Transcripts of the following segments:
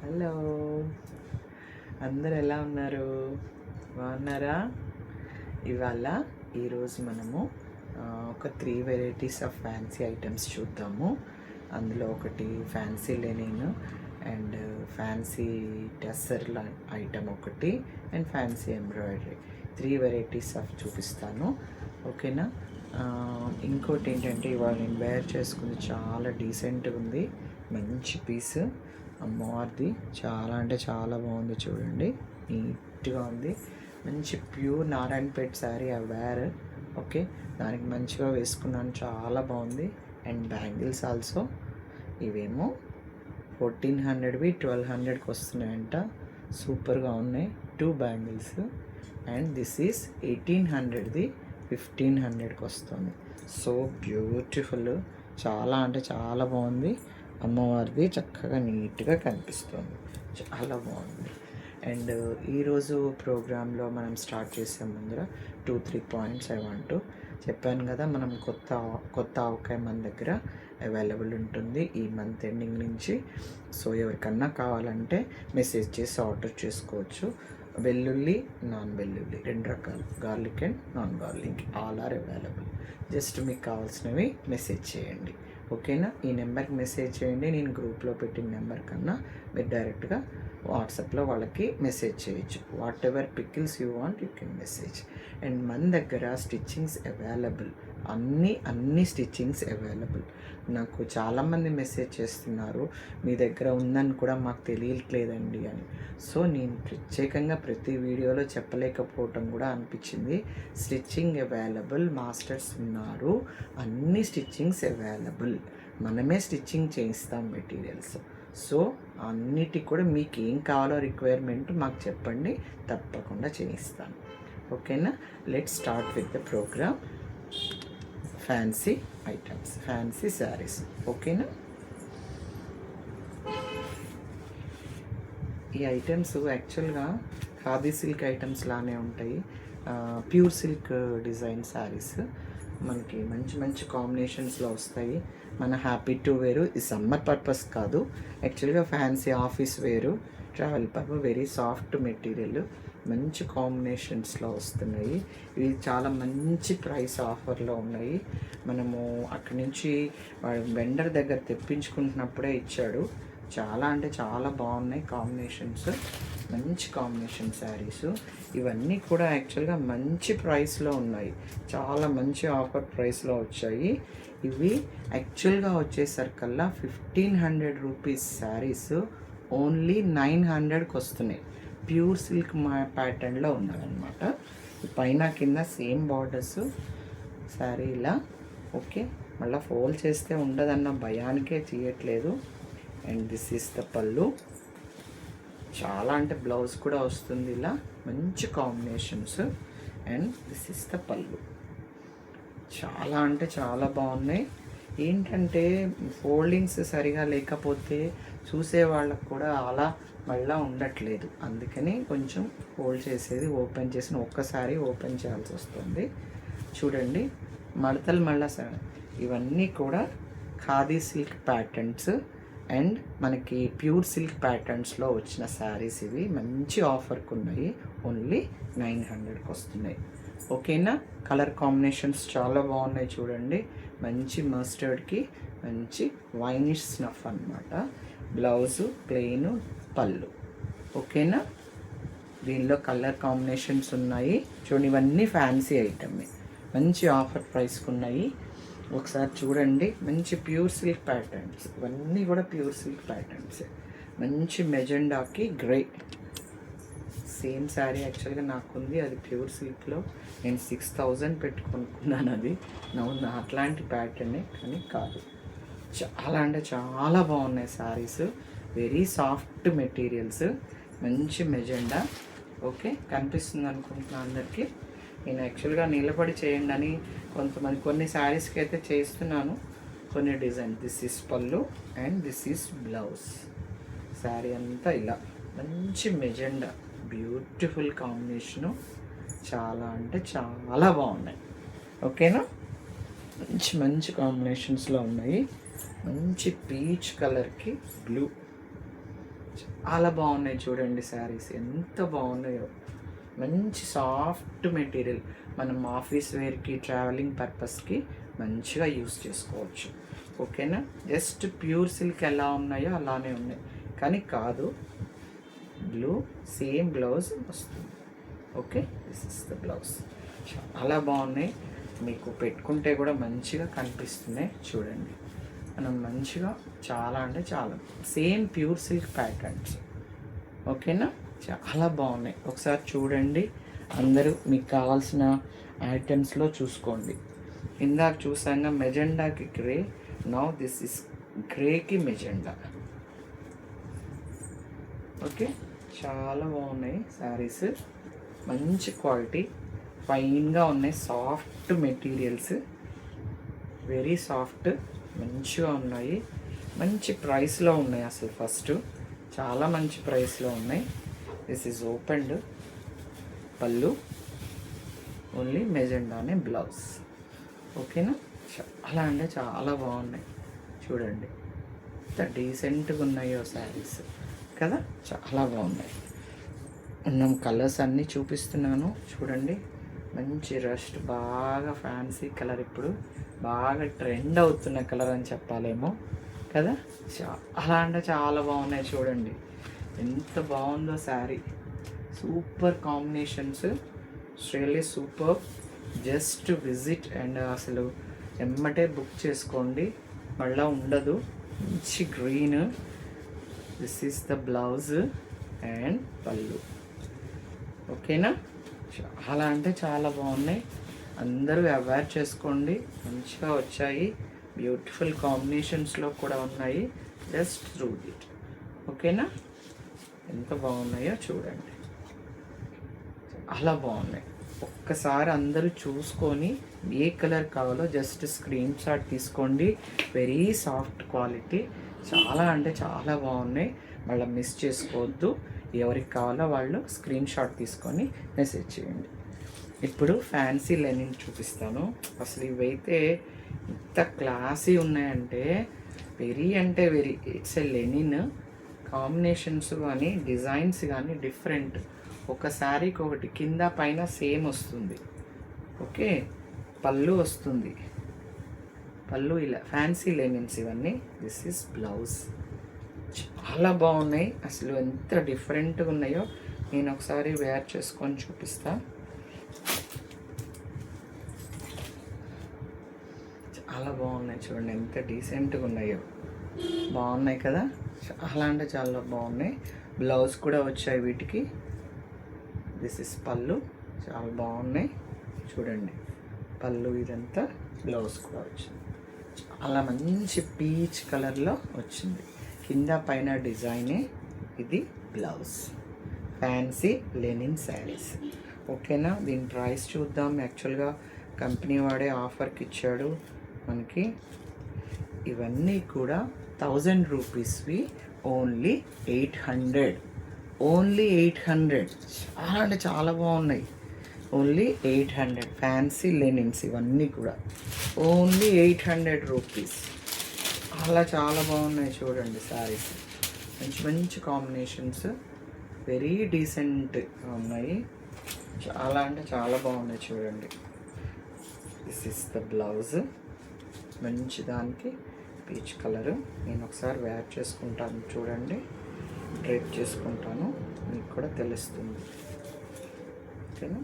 Hello, అందరు ఎలా ఉన్నారు? బాగున్నారా? ఇవాళ ఈరోజు మనము ఒక 3 వెరైటీస్ ఆఫ్ ఫ్యాన్సీ ఐటమ్స్ చూద్దాము. అందులో ఒకటి fancy linen and fancy tussar item ఒకటి and fancy embroidery 3 varieties of చూపిస్తాను. ఓకేనా? ఇంకోటి ఏంటంటే ఇవాళ నేను వేర్ చేసుకుంది చాలా డీసెంట్గా ఉంది. మంచి పీస్ అమ్మవారిది, చాలా అంటే చాలా బాగుంది. చూడండి, నీట్గా ఉంది. మంచి ప్యూర్ నారాయణపేట శారీ ఆ వేర్. ఓకే, దానికి మంచిగా వేసుకున్నాను, చాలా బాగుంది. అండ్ బ్యాంగిల్స్ ఆల్సో ఇవేమో 1400వి 1200కి వస్తున్నాయంట. సూపర్గా ఉన్నాయి 2 బ్యాంగిల్స్. అండ్ దిస్ ఈజ్ 1800ది 1500కి వస్తుంది. సో బ్యూటిఫుల్, చాలా అంటే చాలా బాగుంది. అమ్మవారిది చక్కగా నీట్గా కనిపిస్తుంది, చాలా బాగుంది. అండ్ ఈరోజు ప్రోగ్రాంలో మనం స్టార్ట్ చేసే ముందర 2-3 పాయింట్స్ ఐ వాంట్ టు చెప్పాను కదా. మనం కొత్త ఆవకాయ మన దగ్గర అవైలబుల్ ఉంటుంది ఈ మంత్ ఎండింగ్ నుంచి. సో ఎవరికన్నా కావాలంటే మెసేజ్ చేసి ఆర్డర్ చేసుకోవచ్చు. వెల్లుల్లి, నాన్ వెల్లుల్లి 2 రకాలు, garlic and non garlic, all are available. Just మీకు కావాల్సినవి మెసేజ్ చేయండి. ఓకేనా? ఈ నెంబర్కి మెసేజ్ చేయండి. నేను గ్రూప్లో పెట్టిన నెంబర్ కన్నా మీరు డైరెక్ట్గా వాట్సాప్లో వాళ్ళకి మెసేజ్ చేయొచ్చు. What ever pickles you want you can message. And మన దగ్గర స్టిచ్చింగ్స్ అవైలబుల్, అన్ని స్టిచ్చింగ్స్ అవైలబుల్. నాకు చాలామంది మెసేజ్ చేస్తున్నారు, మీ దగ్గర ఉందని కూడా మాకు తెలియట్లేదండి అని. సో నేను ప్రత్యేకంగా ప్రతి వీడియోలో చెప్పలేకపోవటం కూడా అనిపించింది. స్టిచ్చింగ్ అవైలబుల్, మాస్టర్స్ ఉన్నారు, అన్ని స్టిచ్చింగ్స్ అవైలబుల్. మనమే స్టిచ్చింగ్ చేయిస్తాం మెటీరియల్స్. సో అన్నిటికి కూడా మీకు ఏం కావాలో రిక్వైర్మెంట్ మాకు చెప్పండి, తప్పకుండా చేయిస్తాను. ఓకేనా? Let start with the programme. Fancy items, fancy saris. ఓకేనా? ఈ ఐటమ్స్ యాక్చువల్గా ఖాదీ సిల్క్ ఐటమ్స్ లానే ఉంటాయి. ప్యూర్ సిల్క్ డిజైన్ శారీస్ మనకి మంచి మంచి కాంబినేషన్స్లో వస్తాయి. మన హ్యాపీ టు వేరు, ఈ సమ్మర్ పర్పస్ కాదు, యాక్చువల్గా ఫ్యాన్సీ ఆఫీస్ వేరు, travel purpose. Very soft material, మంచి కాంబినేషన్స్లో వస్తున్నాయి. ఇవి చాలా మంచి ప్రైస్ ఆఫర్లో ఉన్నాయి. మనము అక్కడి నుంచి వెండర్ దగ్గర తెప్పించుకుంటున్నప్పుడే ఇచ్చాడు. చాలా అంటే చాలా బాగున్నాయి కాంబినేషన్స్, మంచి కాంబినేషన్ శారీస్. ఇవన్నీ కూడా యాక్చువల్గా మంచి ప్రైస్లో ఉన్నాయి, చాలా మంచి ఆఫర్ ప్రైస్లో వచ్చాయి. ఇవి యాక్చువల్గా వచ్చేసరికల్లా 1500 రూపీస్ శారీస్ ఓన్లీ 900కి వస్తున్నాయి. ప్యూర్ సిల్క్ ప్యాటర్న్లో ఉన్నదన్నమాట. పైన కింద సేమ్ బార్డర్స్ శారీ ఇలా. ఓకే, మళ్ళీ ఫోల్డ్ చేస్తే ఉండదన్న భయానికే చేయట్లేదు. అండ్ దిస్ ఈస్ ద పళ్ళు. చాలా అంటే బ్లౌజ్ కూడా వస్తుంది ఇలా, మంచి combinations. And this is the పళ్ళు. చాలా అంటే చాలా బాగున్నాయి. ఏంటంటే ఫోల్డింగ్స్ సరిగా లేకపోతే చూసే వాళ్ళకు కూడా అలా మళ్ళీ ఉండట్లేదు, అందుకని కొంచెం ఫోల్డ్ చేసేది ఓపెన్ చేసిన ఒక్కసారి ఓపెన్ చేయాల్సి వస్తుంది. చూడండి, మడతలు మళ్ళీ ఇవన్నీ కూడా ఖాదీ సిల్క్ ప్యాటర్న్స్ అండ్ మనకి ప్యూర్ సిల్క్ ప్యాటర్న్స్లో వచ్చిన శారీస్. ఇవి మంచి ఆఫర్కి ఉన్నాయి, ఓన్లీ 900కి వస్తున్నాయి. ఓకేనా? కలర్ కాంబినేషన్స్ చాలా బాగున్నాయి. చూడండి, మంచి మస్టర్డ్కి మంచి వైనిష్ స్నఫ్ అన్నమాట. బ్లౌజు ప్లెయిన్, పళ్ళు. ఓకేనా? దీనిలో కలర్ కాంబినేషన్స్ ఉన్నాయి. చూడండి, ఇవన్నీ ఫ్యాన్సీ ఐటమే, మంచి ఆఫర్ ప్రైస్కి ఉన్నాయి. ఒకసారి చూడండి, మంచి ప్యూర్ సిల్క్ ప్యాటర్న్స్, ఇవన్నీ కూడా ప్యూర్ సిల్క్ ప్యాటర్న్స్. మంచి మెజెండాకి గ్రే సేమ్ శారీ యాక్చువల్గా నాకుంది, అది ప్యూర్ సిల్క్లో. నేను 6000 పెట్టుకొనుకున్నాను. అది నా అట్లాంటి ప్యాటర్నే, కానీ కాదు. చాలా అంటే చాలా బాగున్నాయి శారీస్, వెరీ సాఫ్ట్ మెటీరియల్స్, మంచి మెజెండా. ఓకే, కనిపిస్తుంది అనుకుంటున్నాను అందరికీ. నేను యాక్చువల్గా నిలబడి చేయండి అని కొంతమంది కొన్ని శారీస్కి అయితే చేస్తున్నాను, కొన్ని డిజైన్. దిస్ ఈస్ పళ్ళు and this is blouse. Sari అంతా ఇలా మంచి మెజెండా, బ్యూటిఫుల్ కాంబినేషను, చాలా అంటే చాలా బాగున్నాయి. ఓకేనా? మంచి మంచి కాంబినేషన్స్లో ఉన్నాయి. మంచి పీచ్ కలర్కి బ్లూ, చాలా బాగున్నాయి చూడండి శారీస్, ఎంత బాగున్నాయో. మంచి సాఫ్ట్ మెటీరియల్, మనం ఆఫీస్ వేర్కి, ట్రావెలింగ్ పర్పస్కి మంచిగా యూస్ చేసుకోవచ్చు. ఓకేనా. జస్ట్ ప్యూర్ సిల్క్ ఎలా ఉన్నాయో అలానే ఉన్నాయి, కానీ కాదు, బ్లూ సేమ్ బ్లౌజ్ వస్తుంది. Okay, this is the blouse. చాలా బాగున్నాయి, మీకు పెట్టుకుంటే కూడా మంచిగా కనిపిస్తున్నాయి చూడండి. మనం మంచిగా చాలా అంటే చాలా సేమ్ ప్యూర్ సిల్క్ ప్యాటర్న్స్. ఓకేనా, చాలా బాగున్నాయి. ఒకసారి చూడండి అందరూ, మీకు కావాల్సిన ఐటమ్స్లో చూసుకోండి. ఇందాక చూసాక మెజెండాకి గ్రే, నౌ దిస్ ఇస్ గ్రేకి మెజెండా. ఓకే, చాలా బాగున్నాయి శారీస్, మంచి క్వాలిటీ, ఫైన్గా ఉన్నాయి, సాఫ్ట్ మెటీరియల్స్, వెరీ సాఫ్ట్, మంచిగా ఉన్నాయి, మంచి ప్రైస్లో ఉన్నాయి. అసలు ఫస్ట్ చాలా మంచి ప్రైస్లో ఉన్నాయి. దిస్ ఈజ్ ఓపెన్డ్ పళ్ళు, ఓన్లీ మెజెండానే బ్లౌజ్. ఓకేనా, చాలా అంటే చాలా బాగున్నాయి చూడండి, ఎంత డీసెంట్గా ఉన్నాయో శారీస్ కదా, చాలా బాగున్నాయి. మనం కలర్స్ అన్నీ చూపిస్తున్నాను చూడండి. మంచి రస్ట్, బాగా ఫ్యాన్సీ కలర్, ఇప్పుడు బాగా ట్రెండ్ అవుతున్న కలర్ అని చెప్పాలేమో కదా. చాలా అంటే చాలా బాగున్నాయి చూడండి, ఎంత బాగుందో sari. Super combinations, really super. Just visit and అసలు ఎమ్మటే బుక్ చేసుకోండి, మళ్ళీ ఉండదు. మంచి green, this is the blouse and పళ్ళు. ఓకేనా, చాలా అంటే చాలా బాగున్నాయి, అందరూ అవాయిడ్ చేసుకోండి. మంచిగా వచ్చాయి, బ్యూటిఫుల్ కాంబినేషన్స్లో కూడా ఉన్నాయి. Just through it. ఓకేనా, ఎంత బాగున్నాయో చూడండి, చాలా బాగున్నాయి. ఒక్కసారి అందరూ చూసుకొని ఏ కలర్ కావాలో జస్ట్ స్క్రీన్ షాట్ తీసుకోండి. వెరీ సాఫ్ట్ క్వాలిటీ, చాలా అంటే చాలా బాగున్నాయి, మళ్ళీ మిస్ చేసుకోవద్దు. ఎవరికి కావాలో వాళ్ళు స్క్రీన్ షాట్ తీసుకొని మెసేజ్ చేయండి. ఇప్పుడు ఫ్యాన్సీ లెనిన్ చూపిస్తాను. అసలు ఇవైతే ఎంత క్లాసీ ఉన్నాయంటే వెరీ అంటే very. It's a linen, combinations కానీ డిజైన్స్ కానీ డిఫరెంట్. ఒక శారీకి ఒకటి, కింద పైన సేమ్ వస్తుంది. ఓకే, పళ్ళు వస్తుంది, పళ్ళు ఇలా ఫ్యాన్సీ లెనిన్స్ ఇవన్నీ. This is blouse. చాలా బాగున్నాయి, అసలు ఎంత డిఫరెంట్గా ఉన్నాయో. నేను ఒకసారి వేర్ చేసుకొని చూపిస్తా. చాలా బాగున్నాయి చూడండి, ఎంత డీసెంట్గా ఉన్నాయో. బాగున్నాయి కదా, చాలా అంటే చాలా బాగున్నాయి. బ్లౌజ్ కూడా వచ్చాయి వీటికి. దిస్ ఇస్ పళ్ళు, చాలా బాగున్నాయి చూడండి. పళ్ళు ఇదంతా, బ్లౌజ్ కూడా వచ్చింది. చాలా మంచి పీచ్ కలర్లో వచ్చింది, కింద పైన డిజైనే. ఇది బ్లౌజ్, ఫ్యాన్సీ లెనిన్ శారీస్. ఓకేనా, దీని ప్రైస్ చూద్దాం. యాక్చువల్గా కంపెనీ వాడే ఆఫర్కి ఇచ్చాడు మనకి. ఇవన్నీ కూడా 1000 రూపీస్వి, ఓన్లీ 800. ఓన్లీ 800, చాలా అంటే చాలా బాగున్నాయి. ఓన్లీ 800 ఫ్యాన్సీ లెనిన్స్ ఇవన్నీ కూడా, ఓన్లీ 800 రూపీస్. అలా చాలా బాగున్నాయి చూడండి శారీస్, మంచి మంచి కాంబినేషన్స్, వెరీ డీసెంట్గా ఉన్నాయి. చాలా అంటే చాలా బాగున్నాయి చూడండి. దిస్ ఇస్ ద బ్లౌజ్, మంచి దానికి పీచ్ కలరు. నేను ఒకసారి వేర్ చేసుకుంటాను చూడండి, డ్రేప్ చేసుకుంటాను, మీకు కూడా తెలుస్తుంది. ఓకేనా,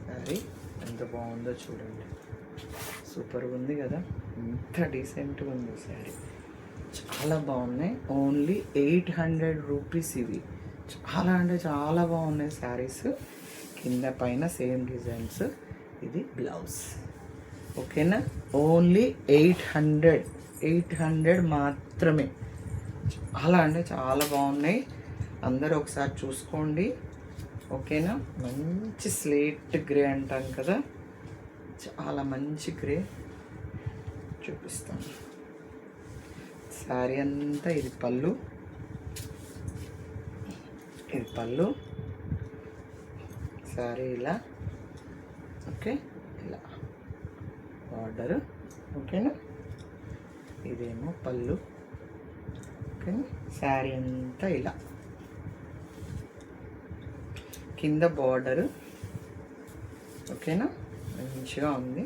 శారీ ఎంత బాగుందో చూడండి, సూపర్గా ఉంది కదా, ఎంత డీసెంట్గా ఉంది శారీ. చాలా బాగున్నాయి, ఓన్లీ 800 రూపీస్ ఇవి. చాలా అంటే చాలా బాగున్నాయి శారీస్, కింద పైన సేమ్ డిజైన్స్. ఇది బ్లౌజ్. ఓకేనా, ఓన్లీ 800 మాత్రమే. చాలా అంటే చాలా బాగున్నాయి, అందరూ ఒకసారి చూసుకోండి. ఓకేనా, మంచి స్లేట్ గ్రే అంటాను కదా, చాలా మంచి గ్రే చూపిస్తాను. శారీ అంతా ఇది పళ్ళు, ఇది పళ్ళు, శారీ ఇలా. ఓకే, ఇలా బార్డరు. ఓకేనా, ఇదేమో పళ్ళు, ఓకే, శారీ అంతా ఇలా కింద బార్డరు. ఓకేనా, మంచిగా ఉంది.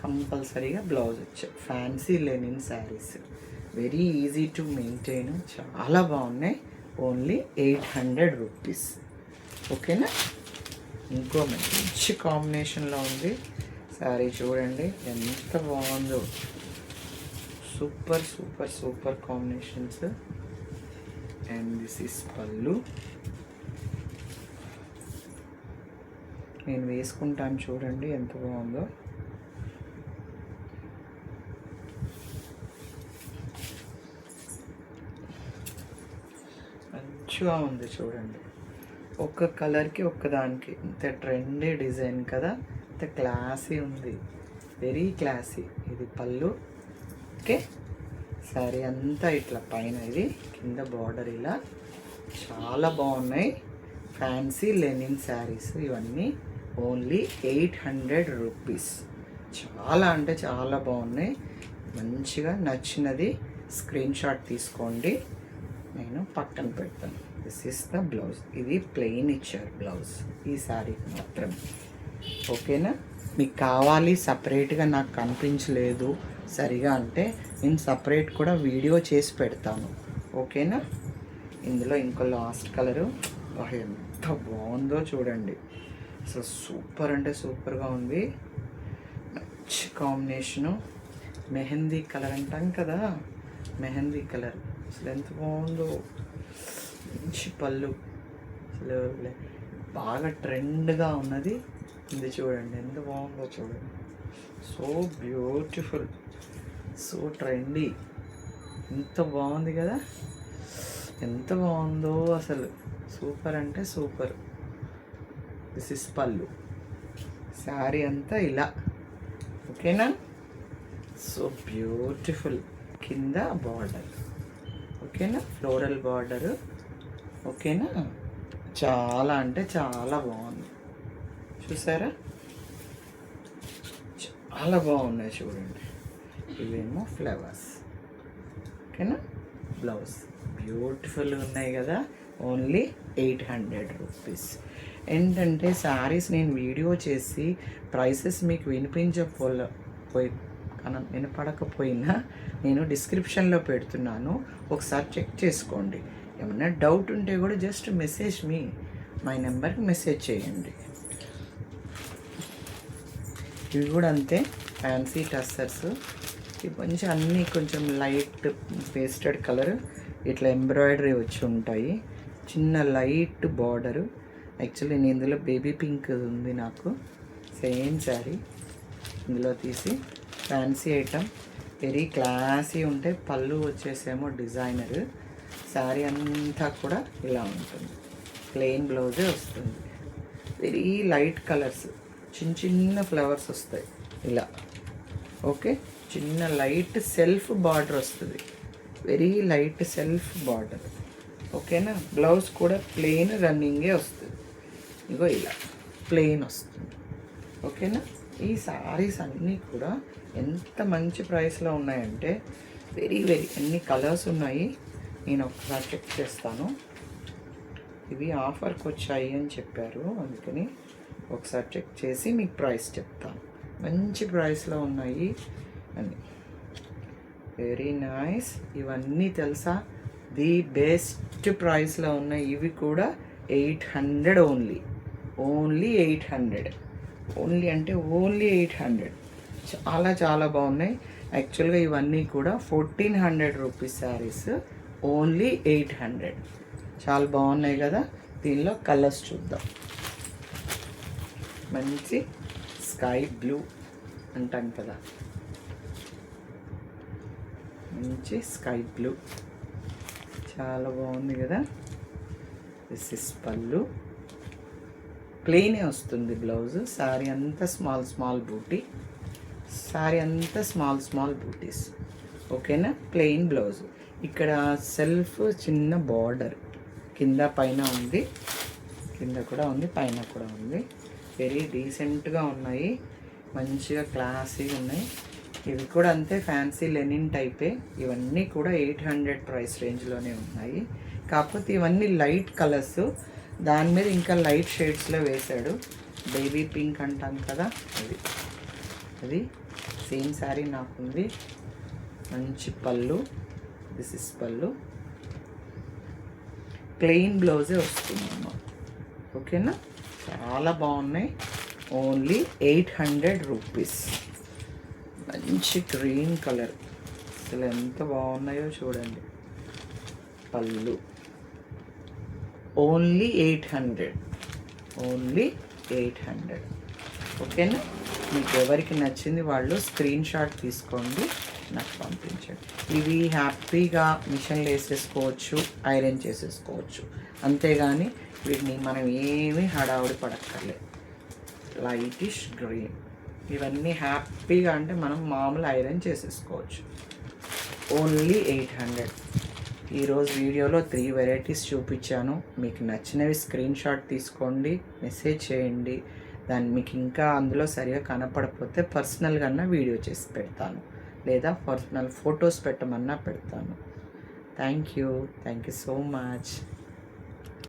కంపల్సరీగా బ్లౌజ్ వచ్చాయి. Fancy Lenin saris, very easy to maintain, చాలా బాగున్నాయి. Only 800 rupees. ఓకేనా, ఇంకో మంచి కాంబినేషన్లో ఉంది శారీ. చూడండి ఎంత బాగుందో. Super super super combinations. And this is పళ్ళు. నేను వేసుకుంటాను, చూడండి ఎంత బాగుందో. మంచిగా ఉంది చూడండి. ఒక్క కలర్కి ఒక్కదానికి ఇంత ట్రెండీ డిజైన్ కదా, ఇంత క్లాసీ ఉంది, వెరీ క్లాసీ. ఇది పళ్ళు. ఓకే, శారీ అంతా ఇట్లా పైన ఇది, కింద బార్డర్ ఇలా, చాలా బాగున్నాయి. ఫ్యాన్సీ లెనిన్ శారీస్ ఇవన్నీ. Only 800 rupees. చాలా అంటే చాలా బాగున్నాయి. మంచిగా నచ్చినది స్క్రీన్ షాట్ తీసుకోండి, నేను పక్కన పెడతాను. This is the blouse. ఇది ప్లెయిన్ ఇచ్చారు బ్లౌజ్ ఈ శారీకి మాత్రం. ఓకేనా, మీకు కావాలి సపరేట్గా నాకు కనిపించలేదు సరిగా అంటే నేను సపరేట్ కూడా వీడియో చేసి పెడతాను. ఓకేనా, ఇందులో ఇంకో లాస్ట్ కలరు ఎంత బాగుందో చూడండి. అసలు సూపర్ అంటే సూపర్గా ఉంది. మంచి కాంబినేషను. మెహందీ కలర్ అంటాం కదా, మెహందీ కలర్. అసలు ఎంత బాగుందో. మంచి పళ్ళు, అసలు బాగా ట్రెండ్గా ఉన్నది ఇది. చూడండి ఎంత బాగుందో చూడండి. So beautiful, so trendy. ఎంత బాగుంది కదా, ఎంత బాగుందో అసలు. సూపర్ అంటే సూపర్. దిస్ ఇస్ పళ్ళు. శారీ అంతా ఇలా. ఓకేనా, సో బ్యూటిఫుల్. కింద బార్డర్. ఓకేనా, ఫ్లోరల్ బార్డరు. ఓకేనా, చాలా అంటే చాలా బాగుంది. చూసారా, చాలా బాగున్నాయి చూడండి. ఇవేమో ఫ్లవర్స్. ఓకేనా, బ్లౌజ్ బ్యూటిఫుల్గా ఉన్నాయి కదా. Only 800 rupees. ఏంటంటే శారీస్ నేను వీడియో చేసి ప్రైసెస్ మీకు వినపడకపోయినా నేను డిస్క్రిప్షన్లో పెడుతున్నాను, ఒకసారి చెక్ చేసుకోండి. ఏమన్నా డౌట్ ఉంటే కూడా జస్ట్ మెసేజ్ మీ, మై నెంబర్కి మెసేజ్ చేయండి. ఇవి కూడా అంతే, ఫ్యాన్సీ టస్సర్స్. ఇవి కొంచెం అన్నీ కొంచెం లైట్ పేస్టెడ్ కలర్, ఇట్లా ఎంబ్రాయిడరీ వచ్చి ఉంటాయి. చిన్న లైట్ బార్డరు. యాక్చువల్లీ నేను ఇందులో బేబీ పింక్ ఉంది నాకు, సేమ్ శారీ ఇందులో తీసి. ఫ్యాన్సీ ఐటమ్, వెరీ క్లాసీ ఉంటాయి. పళ్ళు వచ్చేసేమో డిజైనర్. శారీ అంతా కూడా ఇలా ఉంటుంది. ప్లెయిన్ బ్లౌజే వస్తుంది. వెరీ లైట్ కలర్స్, చిన్న చిన్న ఫ్లవర్స్ వస్తాయి ఇలా. ఓకే, చిన్న లైట్ సెల్ఫ్ బార్డర్ వస్తుంది, వెరీ లైట్ సెల్ఫ్ బార్డర్. ఓకేనా, బ్లౌజ్ కూడా ప్లెయిన్ రన్నింగే వస్తుంది. ఇగో ఇలా ప్లెయిన్ వస్తుంది. ఓకేనా, ఈ శారీస్ అన్నీ కూడా ఎంత మంచి ప్రైస్లో ఉన్నాయంటే వెరీ ఎన్ని కలర్స్ ఉన్నాయి నేను ఒకసారి చెక్ చేస్తాను. ఇవి ఆఫర్కి వచ్చాయి అని చెప్పారు, అందుకని ఒకసారి చెక్ చేసి మీకు ప్రైస్ చెప్తాను. మంచి ప్రైస్లో ఉన్నాయి అని. Very nice. ఇవన్నీ తెలుసా, ది బెస్ట్ ప్రైస్లో ఉన్నాయి. ఇవి కూడా 800 ఓన్లీ 800. ఓన్లీ అంటే ఓన్లీ 800. చాలా చాలా బాగున్నాయి. యాక్చువల్గా ఇవన్నీ కూడా 1400 రూపీస్ శారీస్, ఓన్లీ 800. చాలా బాగున్నాయి కదా. దీనిలో కలర్స్ చూద్దాం. మంచి స్కై బ్లూ అంటాం కదా, మంచి స్కై బ్లూ, చాలా బాగుంది కదా. దిస్ ఇస్ పళ్ళు. ప్లెయినే వస్తుంది బ్లౌజ్. శారీ అంతా స్మాల్ బూటీ, శారీ అంతా స్మాల్ బూటీస్. ఓకేనా, ప్లెయిన్ బ్లౌజ్. ఇక్కడ సెల్ఫ్ చిన్న బార్డర్ కింద పైన ఉంది, కింద కూడా ఉంది, పైన కూడా ఉంది. వెరీ డీసెంట్గా ఉన్నాయి, మంచిగా క్లాసీగా ఉన్నాయి. ఇవి కూడా అంతే, ఫ్యాన్సీ లెనిన్ టైపే. ఇవన్నీ కూడా 800 ప్రైస్ రేంజ్లోనే ఉన్నాయి. కాకపోతే ఇవన్నీ లైట్ కలర్స్, దాని మీద ఇంకా లైట్ షేడ్స్లో వేశాడు. బేబీ పింక్ అంటాం కదా, అది సేమ్ శారీ నాకుంది. మంచి పళ్ళు, దిస్ ఇస్ పళ్ళు. ప్లెయిన్ బ్లౌజే వస్తుందమ్మా, ఓకేనా. చాలా బాగున్నాయి. Only 800 rupees. మంచి గ్రీన్ కలర్, అసలు ఎంత బాగున్నాయో చూడండి. పళ్ళు ఓన్లీ 800, ఓన్లీ 800, ఓకేనా. మీకు ఎవరికి నచ్చింది వాళ్ళు స్క్రీన్ షాట్ తీసుకోండి, నాకు పంపించండి. ఇవి హ్యాపీగా మిషన్లో వేసేసుకోవచ్చు, ఐరన్ చేసేసుకోవచ్చు. అంతేగాని వీటిని మనం ఏమీ హడావుడి పడక్కర్లేదు. లైటిష్ గ్రీన్, ఇవన్నీ హ్యాపీగా అంటే మనం మామూలు ఐరన్ చేసేసుకోవచ్చు. ఓన్లీ 800. ఈరోజు వీడియోలో 3 వెరైటీస్ చూపించాను. మీకు నచ్చినవి స్క్రీన్ షాట్ తీసుకోండి, మెసేజ్ చేయండి. దాన్ని మీకు ఇంకా అందులో సరిగా కనపడకపోతే పర్సనల్గా వీడియో చేసి పెడతాను, లేదా పర్సనల్ ఫొటోస్ పెట్టమన్నా పెడతాను. Thank you so much.